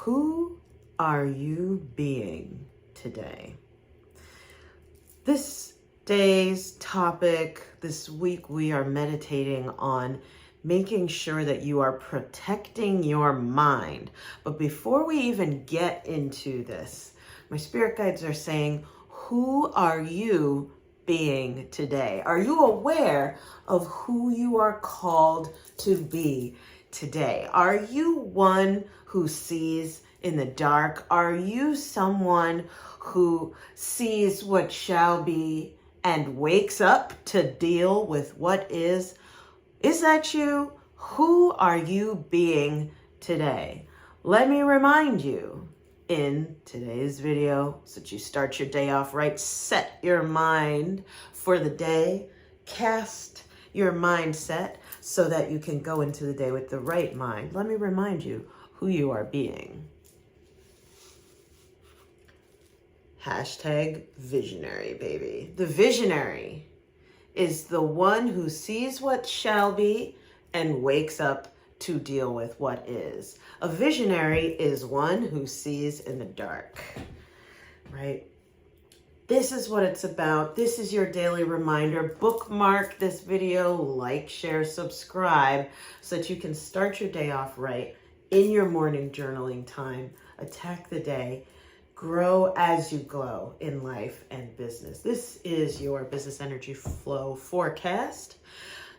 Who are you being today? This day's topic, this week, we are meditating on making sure that you are protecting your mind. But before we even get into this, my spirit guides are saying, who are you being today? Are you aware of who you are called to be today? Are you one who sees in the dark? Are you someone who sees what shall be and wakes up to deal with what is? Is that you? Who are you being today? Let me remind you in today's video, so that you start your day off right, set your mind for the day, cast your mindset so that you can go into the day with the right mind. Let me remind you who you are being. Hashtag visionary, baby. The visionary is the one who sees what shall be and wakes up to deal with what is. A visionary is one who sees in the dark, right? This is what it's about. This is your daily reminder. Bookmark this video, like, share, subscribe, so that you can start your day off right in your morning journaling time. Attack the day. Grow as you glow in life and business. This is your business energy flow forecast.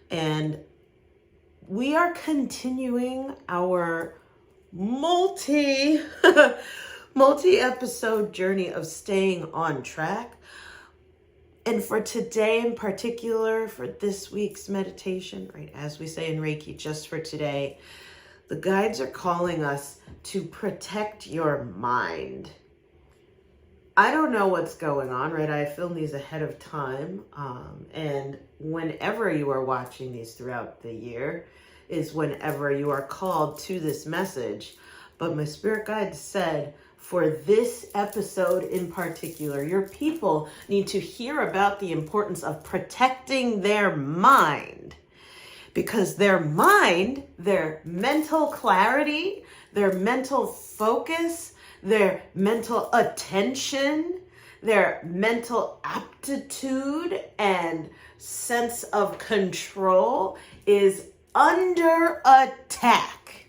And we are continuing our multi-episode journey of staying on track. And for today in particular, for this week's meditation, right, as we say in Reiki, just for today, the guides are calling us to protect your mind. I don't know what's going on, right? I filmed these ahead of time. And whenever you are watching these throughout the year is whenever you are called to this message. But my spirit guide said, for this episode in particular, your people need to hear about the importance of protecting their mind. Because their mind, their mental clarity, their mental focus, their mental attention, their mental aptitude and sense of control is under attack.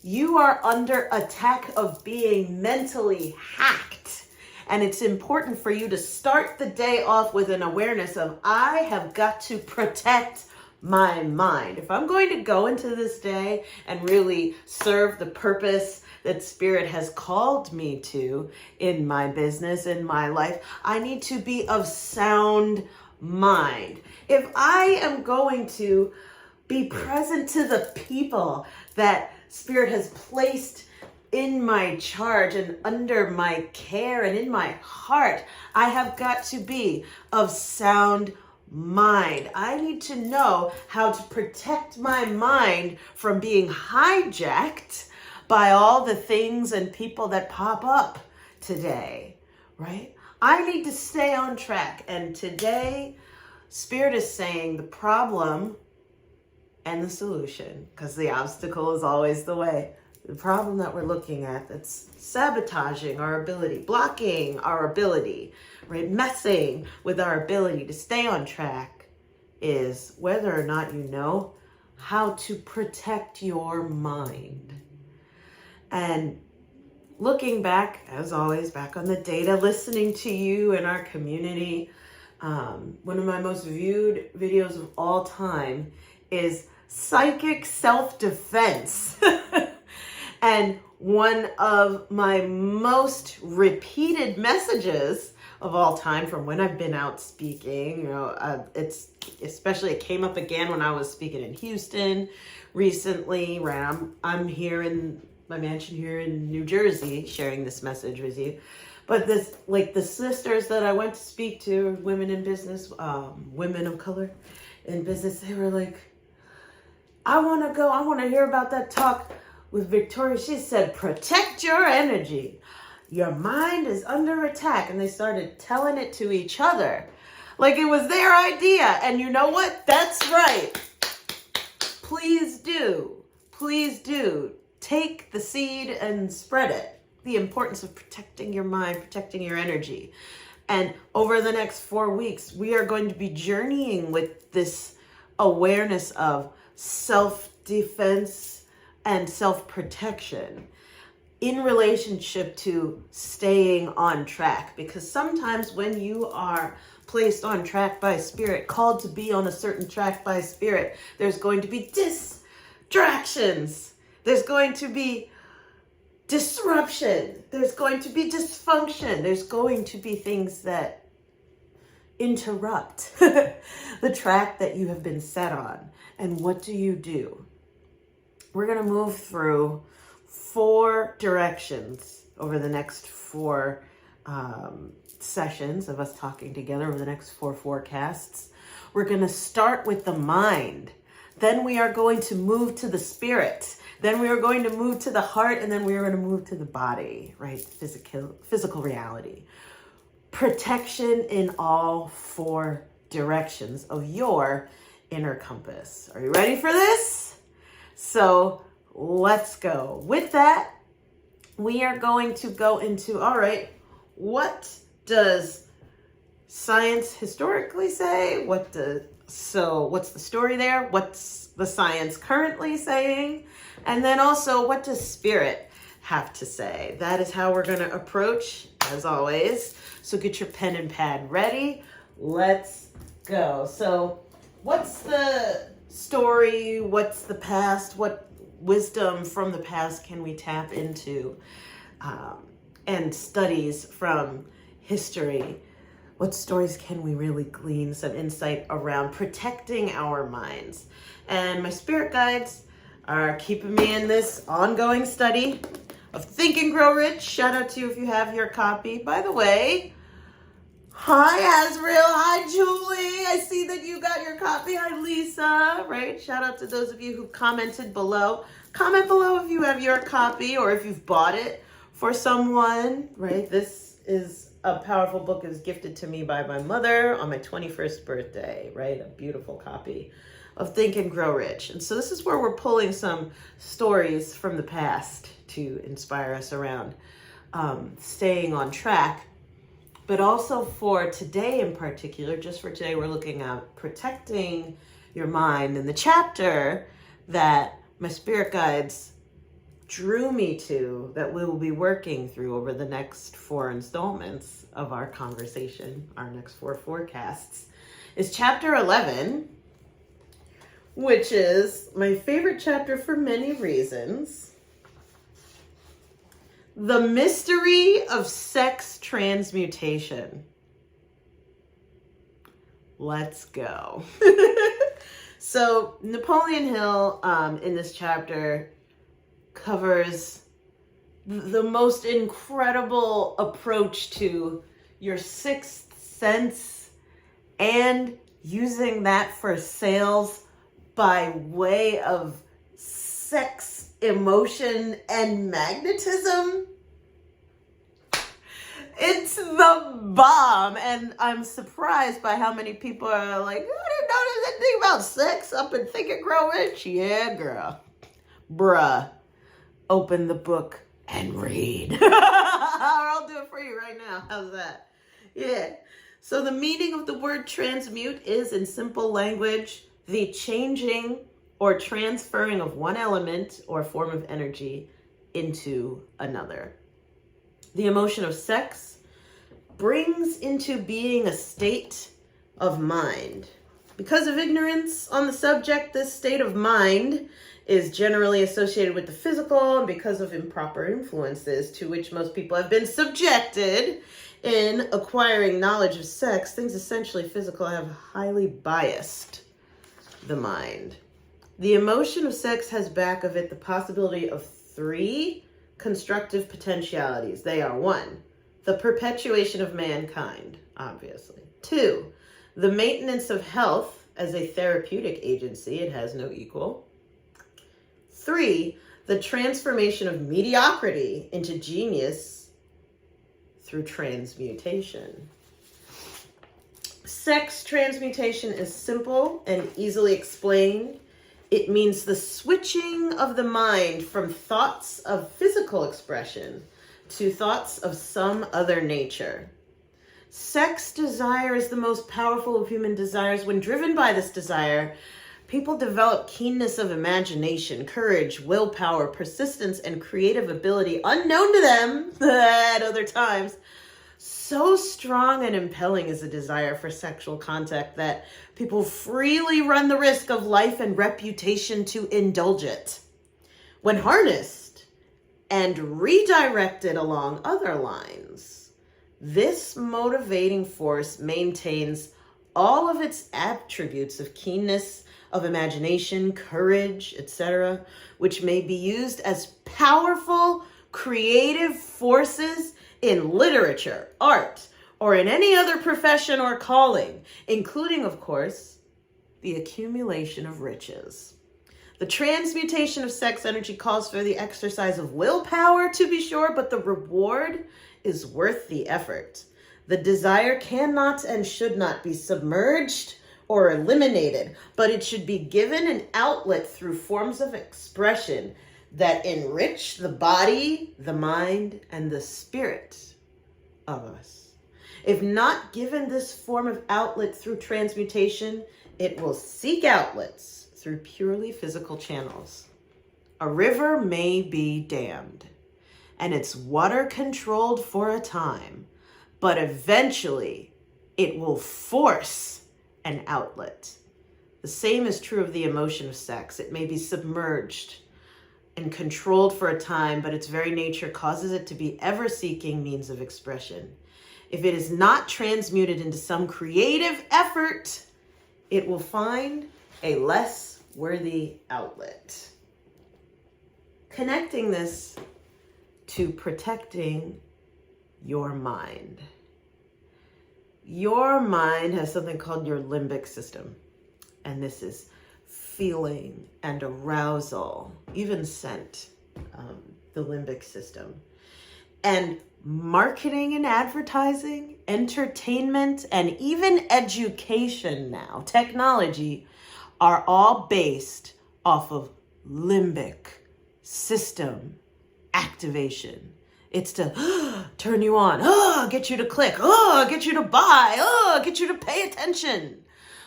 You are under attack of being mentally hacked. And it's important for you to start the day off with an awareness of, I have got to protect my mind. If I'm going to go into this day and really serve the purpose that Spirit has called me to in my business, in my life, I need to be of sound mind. If I am going to be present to the people that Spirit has placed in my charge and under my care and in my heart, I have got to be of sound mind. I need to know how to protect my mind from being hijacked by all the things and people that pop up today, right? I need to stay on track. And today, Spirit is saying the problem and the solution, because the obstacle is always the way. The problem that we're looking at that's sabotaging our ability, blocking our ability, right, messing with our ability to stay on track is whether or not you know how to protect your mind. And looking back, as always, back on the data, listening to you and our community, one of my most viewed videos of all time is psychic self-defense. And one of my most repeated messages of all time from when I've been out speaking, it came up again when I was speaking in Houston recently, right? I'm here in my mansion here in New Jersey sharing this message with you. But this, like the sisters that I went to speak to, women in business, women of color in business, they were like, I want to hear about that talk with Victoria. She said, protect your energy. Your mind is under attack. And they started telling it to each other like it was their idea. And you know what? That's right. Please do take the seed and spread it. The importance of protecting your mind, protecting your energy. And over the next 4 weeks, we are going to be journeying with this awareness of self-defense and self-protection in relationship to staying on track. Because sometimes when you are placed on track by spirit, called to be on a certain track by spirit, there's going to be distractions. There's going to be disruption. There's going to be dysfunction. There's going to be things that interrupt the track that you have been set on. And what do? We're going to move through 4 directions over the next 4 sessions of us talking together, over the next 4 forecasts. We're going to start with the mind. Then we are going to move to the spirit. Then we are going to move to the heart, and then we are going to move to the body, right? Physical reality. Protection in all 4 directions of your inner compass. Are you ready for this? So let's go. With that, we are going to go into, all right, what does science historically say? What's the story there? What's the science currently saying? And then also, what does spirit have to say? That is how we're going to approach, as always. So get your pen and pad ready. Let's go. So what's the story? What's the past? What wisdom from the past can we tap into? And studies from history. What stories can we really glean some insight around protecting our minds? And my spirit guides are keeping me in this ongoing study of Think and Grow Rich. Shout out to you if you have your copy. By the way, hi Azrael, hi Julie. I see that you got your copy. Hi Lisa, right? Shout out to those of you who commented below. Comment below if you have your copy or if you've bought it for someone, right? This is a powerful book. It was gifted to me by my mother on my 21st birthday, right? A beautiful copy of Think and Grow Rich. And so this is where we're pulling some stories from the past to inspire us around staying on track. But also for today in particular, just for today, we're looking at protecting your mind. And the chapter that my spirit guides drew me to, that we will be working through over the next 4 installments of our conversation, our next 4 forecasts, is chapter 11, which is my favorite chapter for many reasons. The mystery of sex transmutation. Let's go. So Napoleon Hill in this chapter covers the most incredible approach to your 6th sense and using that for sales by way of sex, emotion, and magnetism. It's the bomb, and I'm surprised by how many people are like, I didn't know anything about sex up in Think and Grow Rich. Yeah, girl. Bruh. Open the book and read. Or I'll do it for you right now. How's that? Yeah. So the meaning of the word transmute is, in simple language, the changing or transferring of one element or form of energy into another. The emotion of sex brings into being a state of mind. Because of ignorance on the subject, this state of mind is generally associated with the physical, and because of improper influences to which most people have been subjected in acquiring knowledge of sex, things essentially physical have highly biased the mind. The emotion of sex has back of it the possibility of 3 constructive potentialities. They are: 1, the perpetuation of mankind, obviously. 2, the maintenance of health as a therapeutic agency. It has no equal. 3, the transformation of mediocrity into genius through transmutation. Sex transmutation is simple and easily explained It means the switching of the mind from thoughts of physical expression to thoughts of some other nature. Sex desire is the most powerful of human desires. When driven by this desire, people develop keenness of imagination, courage, willpower, persistence, and creative ability unknown to them at other times. So strong and impelling is a desire for sexual contact that people freely run the risk of life and reputation to indulge it. When harnessed and redirected along other lines, this motivating force maintains all of its attributes of keenness, of imagination, courage, etc., which may be used as powerful creative forces in literature, art, or in any other profession or calling, including, of course, the accumulation of riches. The transmutation of sex energy calls for the exercise of willpower, to be sure, but the reward is worth the effort. The desire cannot and should not be submerged or eliminated, but it should be given an outlet through forms of expression that enrich the body, the mind, and the spirit of us. If not given this form of outlet through transmutation, it will seek outlets through purely physical channels. A river may be dammed, and its water controlled for a time, but eventually it will force an outlet. The same is true of the emotion of sex. It may be submerged and controlled for a time, but its very nature causes it to be ever-seeking means of expression. If it is not transmuted into some creative effort, it will find a less worthy outlet. Connecting this to protecting your mind. Your mind has something called your limbic system, and this is feeling and arousal, even scent, the limbic system. And marketing and advertising, entertainment, and even education now, technology, are all based off of limbic system activation. It's to turn you on, get you to click, get you to buy, get you to pay attention.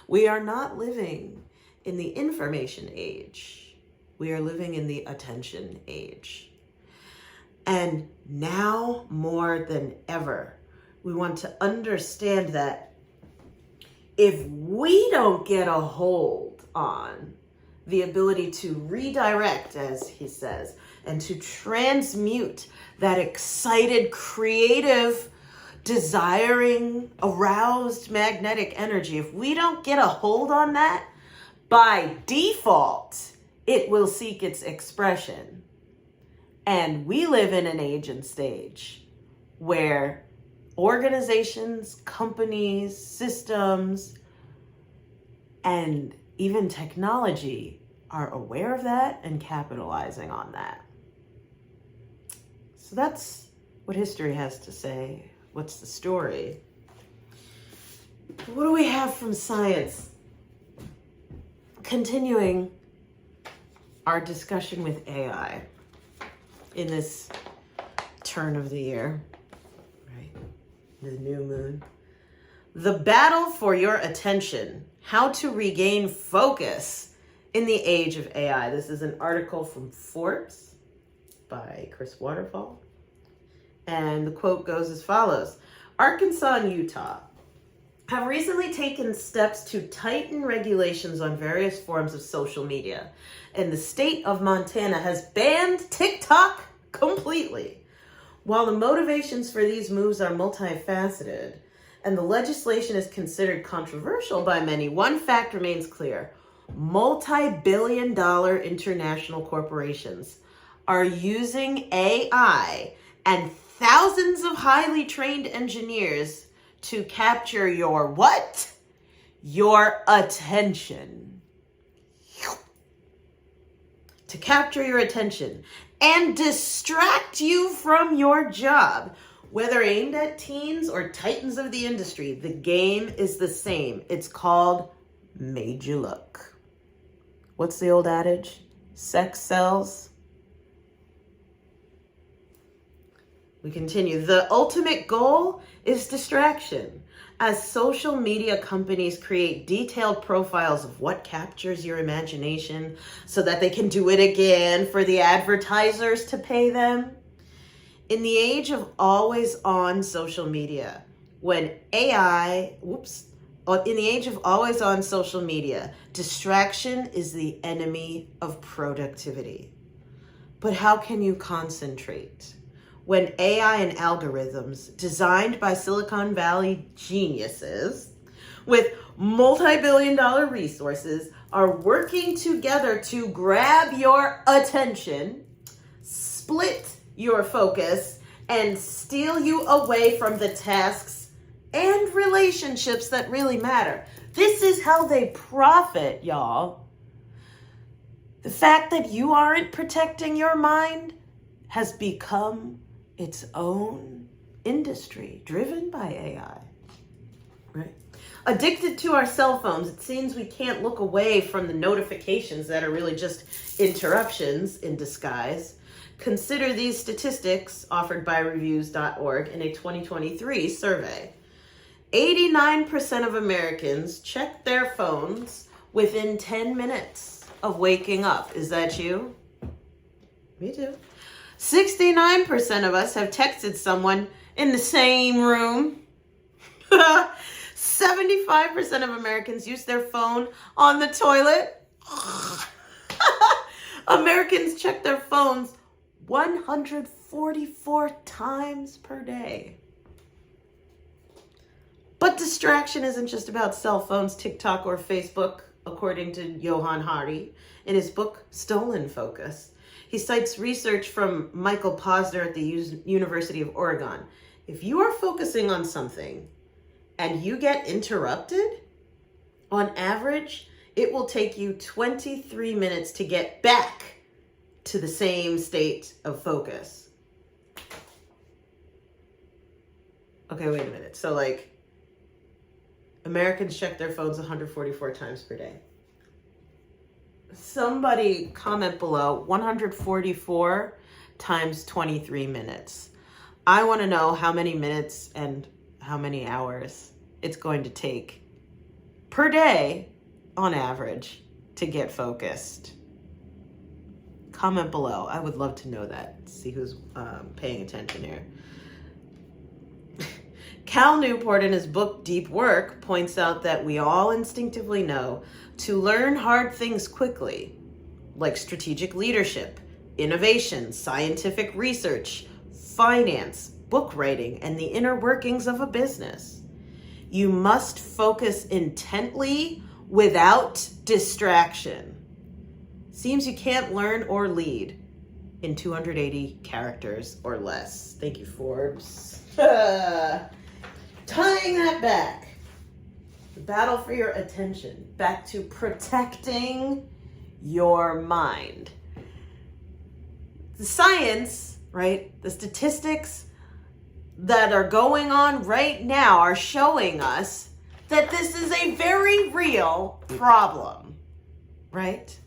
We are not living in the information age. We are living in the attention age. And now more than ever, we want to understand that if we don't get a hold on the ability to redirect, as he says, and to transmute that excited, creative, desiring, aroused magnetic energy, if we don't get a hold on that, by default, it will seek its expression. And we live in an age and stage where organizations, companies, systems, and even technology are aware of that and capitalizing on that. So that's what history has to say. What's the story? What do we have from science? Continuing our discussion with AI in this turn of the year, right? The new moon. The battle for your attention. How to regain focus in the age of AI. This is an article from Forbes by Chris Waterfall. And the quote goes as follows. Arkansas and Utah have recently taken steps to tighten regulations on various forms of social media. And the state of Montana has banned TikTok completely. While the motivations for these moves are multifaceted, and the legislation is considered controversial by many, one fact remains clear. Multi-billion-dollar international corporations are using AI and thousands of highly trained engineers to capture your what? Your attention. To capture your attention and distract you from your job. Whether aimed at teens or titans of the industry, the game is the same. It's called Made You Look. What's the old adage? Sex sells. We continue. The ultimate goal is distraction. As social media companies create detailed profiles of what captures your imagination so that they can do it again for the advertisers to pay them. In the age of always on social media, in the age of always on social media, distraction is the enemy of productivity. But how can you concentrate when AI and algorithms designed by Silicon Valley geniuses with multi-billion-dollar resources are working together to grab your attention, split your focus, and steal you away from the tasks and relationships that really matter? This is how they profit, y'all. The fact that you aren't protecting your mind has become its own industry driven by AI, right? Addicted to our cell phones, it seems we can't look away from the notifications that are really just interruptions in disguise. Consider these statistics offered by reviews.org in a 2023 survey. 89% of Americans check their phones within 10 minutes of waking up. Is that you? Me too. 69% of us have texted someone in the same room. 75% of Americans use their phone on the toilet. Americans check their phones 144 times per day. But distraction isn't just about cell phones, TikTok, or Facebook, according to Johann Hari in his book, Stolen Focus. He cites research from Michael Posner at the University of Oregon. If you are focusing on something and you get interrupted, on average, it will take you 23 minutes to get back to the same state of focus. Okay, wait a minute. So Americans check their phones 144 times per day. Somebody comment below, 144 times 23 minutes. I want to know how many minutes and how many hours it's going to take per day on average to get focused. Comment below. I would love to know that. See who's paying attention here. Cal Newport in his book Deep Work points out that we all instinctively know to learn hard things quickly, like strategic leadership, innovation, scientific research, finance, book writing, and the inner workings of a business. You must focus intently without distraction. Seems you can't learn or lead in 280 characters or less. Thank you, Forbes. Tying that back, the battle for your attention, back to protecting your mind. The science, right, the statistics that are going on right now are showing us that this is a very real problem, right?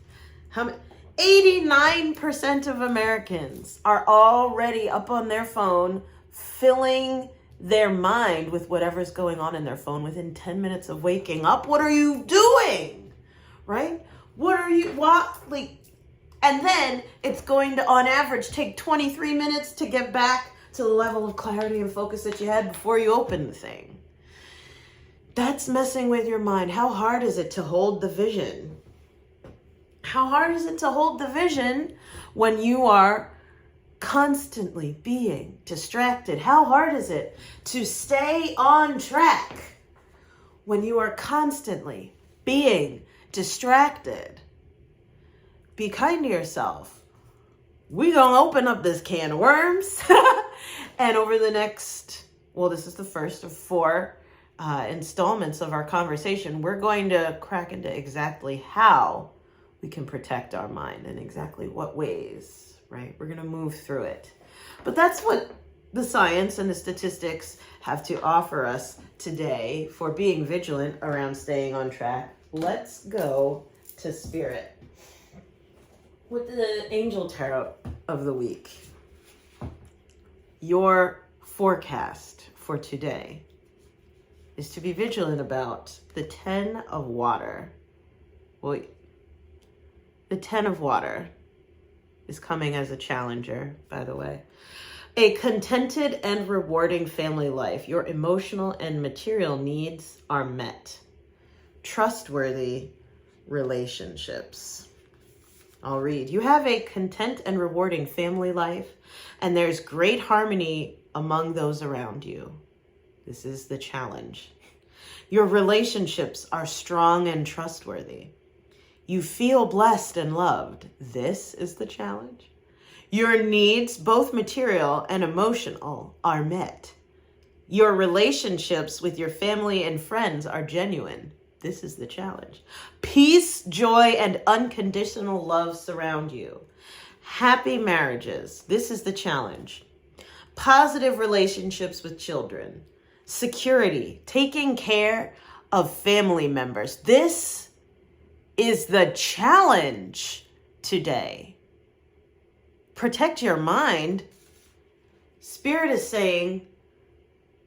89% of Americans are already up on their phone, filling their mind with whatever's going on in their phone within 10 minutes of waking up. What are you doing? Right? And then it's going to, on average, take 23 minutes to get back to the level of clarity and focus that you had before you opened the thing. That's messing with your mind. How hard is it to hold the vision? How hard is it to hold the vision when you are constantly being distracted? How hard is it to stay on track when you are constantly being distracted? Be kind to yourself. We're gonna open up this can of worms and over the next, this is the first of 4 installments of our conversation, we're going to crack into exactly how we can protect our mind and exactly what ways. Right? We're going to move through it. But that's what the science and the statistics have to offer us today for being vigilant around staying on track. Let's go to Spirit with the Angel Tarot of the week. Your forecast for today is to be vigilant about the 10 of water. Well, the 10 of water is coming as a challenger, by the way. A contented and rewarding family life. Your emotional and material needs are met. Trustworthy relationships. I'll read. You have a content and rewarding family life, and there's great harmony among those around you. This is the challenge. Your relationships are strong and trustworthy. You feel blessed and loved. This is the challenge. Your needs, both material and emotional, are met. Your relationships with your family and friends are genuine. This is the challenge. Peace, joy, and unconditional love surround you. Happy marriages. This is the challenge. Positive relationships with children. Security. Taking care of family members. This is the challenge today. Protect your mind. Spirit is saying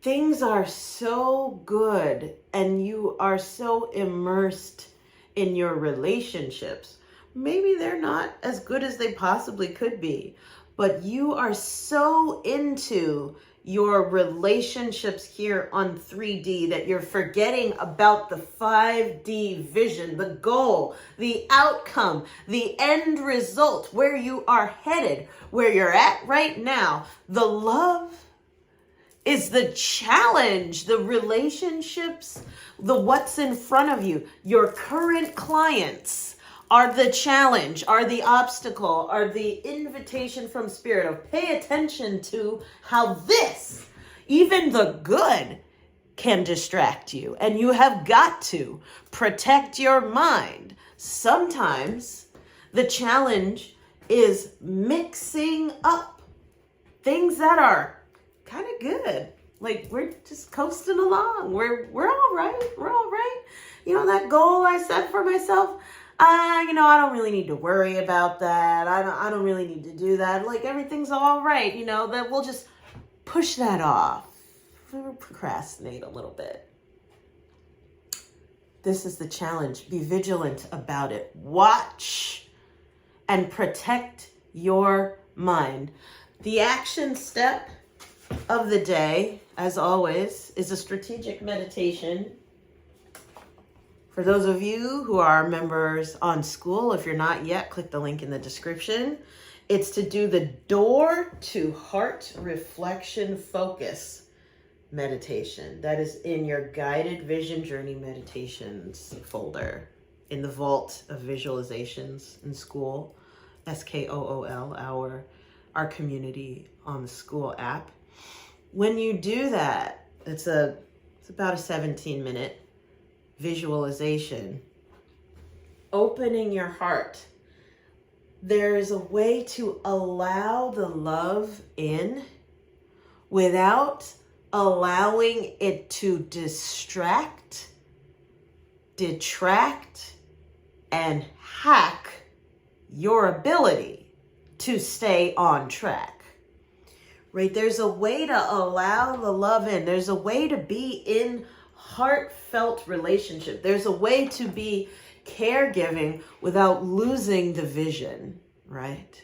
things are so good and you are so immersed in your relationships. Maybe they're not as good as they possibly could be, but you are so into your relationships here on 3D that you're forgetting about the 5D vision, the goal, the outcome, the end result, where you are headed, where you're at right now. The love is the challenge, the relationships, the what's in front of you. Your current clients are the challenge, are the obstacle, are the invitation from Spirit of pay attention to how this, even the good, can distract you. And you have got to protect your mind. Sometimes the challenge is mixing up things that are kind of good. Like we're just coasting along. We're all right. We're all right. You know, that goal I set for myself, I don't really need to worry about that. I don't really need to do that. Like everything's all right, that we'll just push that off. We'll procrastinate a little bit. This is the challenge. Be vigilant about it. Watch and protect your mind. The action step of the day, as always, is a strategic meditation. For those of you who are members on Skool, if you're not yet, click the link in the description. It's to do the door to heart reflection focus meditation. That is in your guided vision journey meditations folder in the vault of visualizations in Skool, SKOOL, our community on the Skool app. When you do that, it's about a 17-minute visualization, opening your heart. There is a way to allow the love in without allowing it to distract, detract, and hack your ability to stay on track. Right? There's a way to allow the love in. There's a way to be in heartfelt relationship. There's a way to be caregiving without losing the vision, right?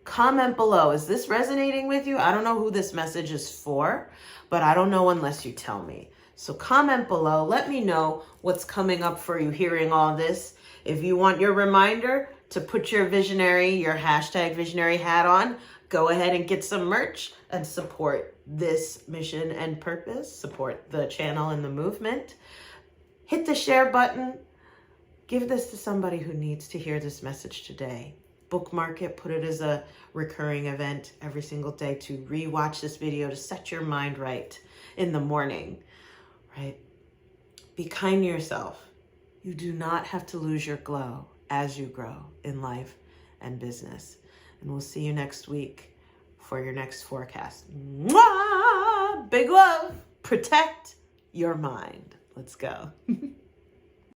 Comment below. Is this resonating with you? I don't know who this message is for, but I don't know unless you tell me. So comment below. Let me know what's coming up for you hearing all this. If you want your reminder to put your hashtag visionary hat on, go ahead and get some merch and support this mission and purpose. Support the channel and the movement. Hit the share button. Give this to somebody who needs to hear this message today. Bookmark it. Put it as a recurring event every single day to rewatch this video to set your mind right in the morning, right? Be kind to yourself. You do not have to lose your glow as you grow in life and business. And we'll see you next week for your next forecast. Mwah! Big love. Protect your mind. Let's go.